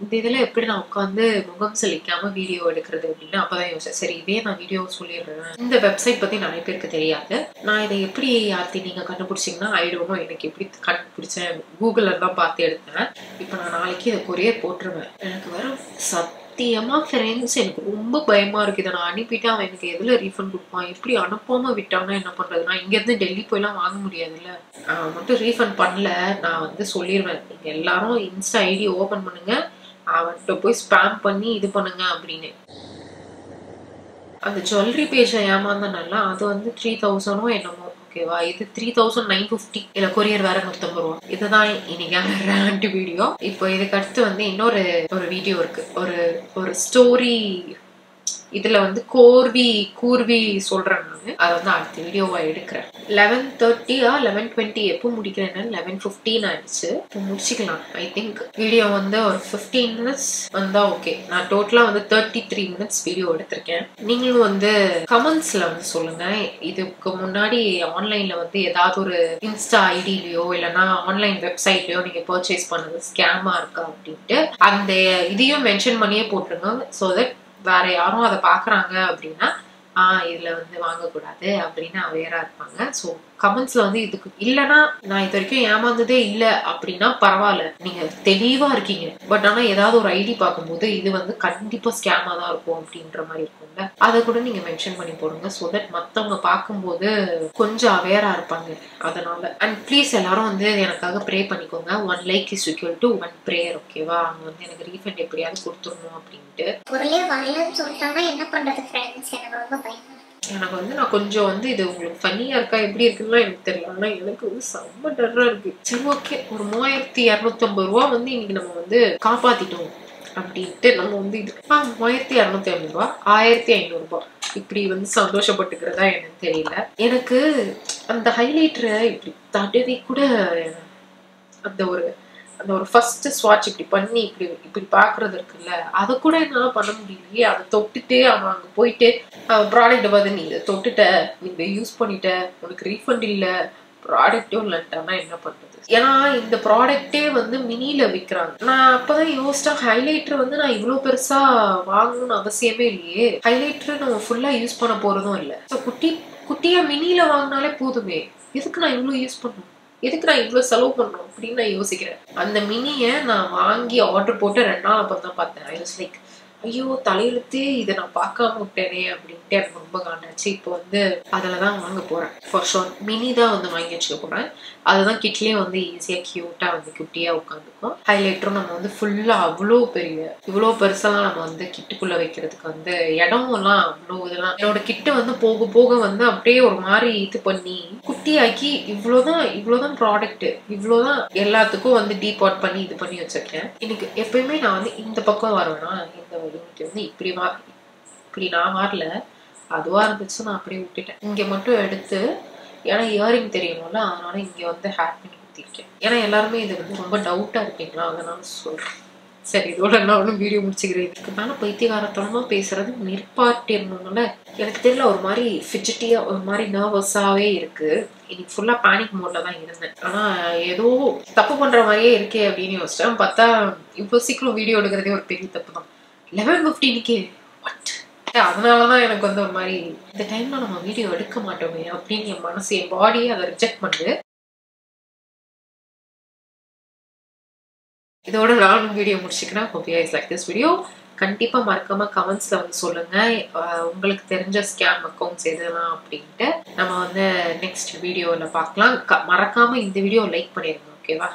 இந்த இதுல எப்படி நான் உட்காந்து முகம் செழிக்காம வீடியோ எடுக்கிறது அப்படின்னு அப்பதான் யோசிச்சேன். சரி இதே நான் வீடியோ சொல்லிடுறேன். இந்த வெப்சைட் பத்தி நிறைய பேருக்கு தெரியாது. நான் இதை எப்படி யார்த்தி நீங்க கண்டுபிடிச்சிங்கன்னா ஐடோனோ, எனக்கு எப்படி கண்டுபிடிச்சேன், கூகுள்ல தான் பார்த்து எடுத்தேன். இப்ப நான் நாளைக்கு இதை கொரியர் போட்டுருவேன். எனக்கு வேற சத்தியமா ஃப்ரெண்ட்ஸ் எனக்கு ரொம்ப பயமா இருக்கு. இதை நான் அனுப்பிட்டு அவன் எனக்கு எதுல ரீஃபண்ட் கொடுப்பான், எப்படி அனுப்பாம விட்டான்னா என்ன பண்றது? நான் இங்க இருந்து டெல்லி போயெல்லாம் வாங்க முடியாதுல்ல. அவன் மட்டும் ரீஃபண்ட் பண்ணல நான் சொல்லிடுவேன், நீங்க எல்லாரும் இன்ஸ்டா ஐடி ஓபன் பண்ணுங்க, அவன்கிட்ட போய் ஸ்பேம் பண்ணி இது பண்ணுங்க அப்படின்னு. அந்த ஜுவல்லரி பேஜை ஏமாந்தனால அது 3000 என்னமோ ஓகேவா. இது 3950. இல்ல கொரியர் வேற 150 ரூபா. இதுதான் இன்னைக்கான ரேண்ட் வீடியோ. இப்போ இதுக்கு அடுத்து இன்னொரு வீடியோ இருக்கு, ஒரு ஸ்டோரி. இதுல கூர்வி சொல்றேன் நானு. அதை அடுத்த வீடியோவா எடுக்கிறேன். 11:30 11:20 எப்போ முடிக்கிறேன்னா 11:15 ஆயிடுச்சு. இப்போ முடிச்சுக்கலாம். ஐ திங்க் வீடியோ ஒரு 15 மினிட்ஸ் வந்தா ஓகே. நான் டோட்டலா 33 மினிட்ஸ் வீடியோ எடுத்திருக்கேன். நீங்களும் கமெண்ட்ஸ்ல சொல்லுங்க, இதுக்கு முன்னாடி ஆன்லைன்ல ஏதாவது ஒரு இன்ஸ்டா ஐடியிலயோ இல்லைன்னா ஆன்லைன் வெப்சைட்லயோ நீங்க பர்ச்சேஸ் பண்ணது ஸ்கேமா இருக்கா அப்படின்ட்டு அந்த இதையும் மென்ஷன் பண்ணியே போட்டுருங்க. ஸோ தட் வேற யாரும் அதை பாக்குறாங்க அப்படின்னா இதுல வாங்கக்கூடாது அப்படின்னு அவேரா இருப்பாங்க. ஸோ கமெண்ட்ஸ்ல வந்து இதுக்கு இல்லைன்னா நான் இது வரைக்கும் ஏமாந்ததே இல்லை அப்படின்னா பரவாயில்ல, நீங்க தெளிவா இருக்கீங்க. பட் ஆனா ஏதாவது ஒரு ஐடி பார்க்கும்போது இது வந்து கண்டிப்பா ஸ்கேமா தான் இருக்கும் அப்படின்ற மாதிரி இருக்கும்ல, அதை கூட நீங்க மென்ஷன் பண்ணி போடுங்க. ஸோ தட் மத்தவங்க பார்க்கும்போது கொஞ்சம் அவேரா இருப்பாங்க. அதனால அண்ட் ப்ளீஸ் எல்லாரும் வந்து எனக்காக ப்ரே பண்ணிக்கோங்க. 1 like is equal to 1 prayer. ஓகேவா? அவங்க வந்து எனக்கு ரீஃபண்ட் எப்படியாவது கொடுத்துடணும் அப்படின்ட்டு. பொருளே வரலன்னு சொல்லிட்டாங்கன்னா என்ன பண்றது ஃப்ரெண்ட்ஸ்? எனக்கு ரொம்ப பயமா இருக்கு. எனக்கு வந்து நான் கொஞ்சம் வந்து இது உங்களுக்கு ஃபன்னியா இருக்கா எப்படி இருக்குன்னா எனக்கு தெரியல, ஆனா எனக்கு வந்து செம்ம டர்ரா இருக்கு. சரி ஓகே, ஒரு 3250 ரூபா வந்து இன்னைக்கு நம்ம வந்து காப்பாத்திட்டோம் அப்படின்ட்டு நம்ம வந்து இது 3250 ரூபா 1500 ரூபாய் இப்படி வந்து சந்தோஷப்பட்டுக்கிறதா எனக்கு தெரியல. எனக்கு அந்த ஹைலைட்டரை இப்படி தடவி கூட அந்த ஒரு ஃபர்ஸ்ட் ஸ்வாட்ச் இப்படி பண்ணி இப்படி பாக்குறது இருக்குல்ல, அதை கூட என்னால பண்ண முடியலையே. அதை தொட்டுட்டு அவன் அங்க போயிட்டு ப்ராடக்ட் பார்த்து நீ இதை தொட்டுட்ட, நீங்க யூஸ் பண்ணிட்ட, உனக்கு ரீஃபண்ட் இல்ல, ப்ராடக்டும் இல்லட்டானா என்ன பண்றது? ஏன்னா இந்த ப்ராடக்டே வந்து மினில விற்கிறாங்க. நான் அப்பதான் யோசிச்சேன், ஹைலைட்டர் வந்து நான் இவ்வளவு பெருசா வாங்கணும்னு அவசியமே இல்லையே. ஹைலைட்டர் நம்ம ஃபுல்லா யூஸ் பண்ண போறதும் இல்லை. ஸோ குட்டியா மினில வாங்கினாலே போதுமே, எதுக்கு நான் இவ்வளவு யூஸ் பண்ணணும், எதுக்கு நான் இவ்வளவு செலவு பண்ணணும் அப்படின்னு நான் யோசிக்கிறேன். அந்த மினியை நான் வாங்கி ஆர்டர் போட்டு 2 நாள் அப்புறம் தான் பார்த்தேன். ஐ வாஸ் லைக், ஐயோ தலையெழுத்தே, இதை நான் பார்க்காம விட்டேனே அப்படின்ட்டு எனக்கு ரொம்ப காண்டாச்சு. இப்போ வந்து அதில் வாங்க போறேன். ஃபார் ஷோர் மினி தான் வந்து வாங்கி வச்சுக்க போறேன். அதுதான் கிட்லேயே வந்து ஈஸியா கியூட்டா வந்து குட்டியா உட்காந்துக்கும். ஹைலைட்டரும் நம்ம வந்து ஃபுல்லா இவ்வளோ பெருசெல்லாம் நம்ம வந்து கிட்டுக்குள்ள வைக்கிறதுக்கு வந்து இடமெல்லாம் அவ்வளோ இதெல்லாம் என்னோட கிட்ட வந்து போக போக வந்து அப்படியே ஒரு மாதிரி இது பண்ணி குட்டியாக்கி இவ்வளோதான் ப்ராடக்ட், இவ்வளோதான் எல்லாத்துக்கும் வந்து டீபாட் பண்ணி இது பண்ணி வச்சிருக்கேன். எனக்கு எப்பயுமே நான் வந்து இந்த பக்கம் வருவேன்னா, இன்னைக்கு வந்து இப்படி நான் வரல, அதுவா இருந்துச்சு, நான் அப்படியே விட்டுட்டேன். இங்க மட்டும் எடுத்து, ஏன்னா இயரிங் தெரியணும்ல, அதனால இங்க வந்து ஹேர் பின் குத்திருக்கேன். ஏன்னா எல்லாருமே இது வந்து ரொம்ப டவுட்டா இருப்பீங்களா, அதனால சொல்றேன். சரி, இதோட நான் வீடியோ முடிச்சுக்கிறேன். இதுக்கு மேல பைத்தியகாரத்தனமா பேசுறது நிற்பாட்டிடணும்ல. எனக்கு தெரியல, ஒரு மாதிரி ஃபிஜிட்டியா, ஒரு மாதிரி நர்வஸாவே இருக்கு. இன்னைக்கு ஃபுல்லா பேனிக் மோட்ல தான் இருந்தேன். ஆனா ஏதோ தப்பு பண்ற மாதிரியே இருக்கே அப்படின்னு யோசிச்சேன். பார்த்தா இவ்வளவு சீக்கிரம் வீடியோ எடுக்கிறதே ஒரு பெரிய தப்பு தான். 11:15 அதனாலதான் எனக்கு வந்து ஒரு மாதிரி இந்த டைம்ல நம்ம வீடியோ எடுக்க மாட்டோமே அப்படின்னு என் மனசு, என் பாடியை அதை ரிஜெக்ட் பண்ணுது. இதோட நானும் வீடியோ முடிச்சுக்கிறேன். Hope you guys like this video. கண்டிப்பா மறக்காம கமெண்ட்ஸ்ல வந்து சொல்லுங்க உங்களுக்கு தெரிஞ்ச ஸ்கேம் அக்கௌண்ட்ஸ் எதுலாம் அப்படின்ட்டு. நம்ம வந்து நெக்ஸ்ட் வீடியோல பார்க்கலாம். மறக்காம இந்த வீடியோ லைக் பண்ணிருங்க. ஓகேவா?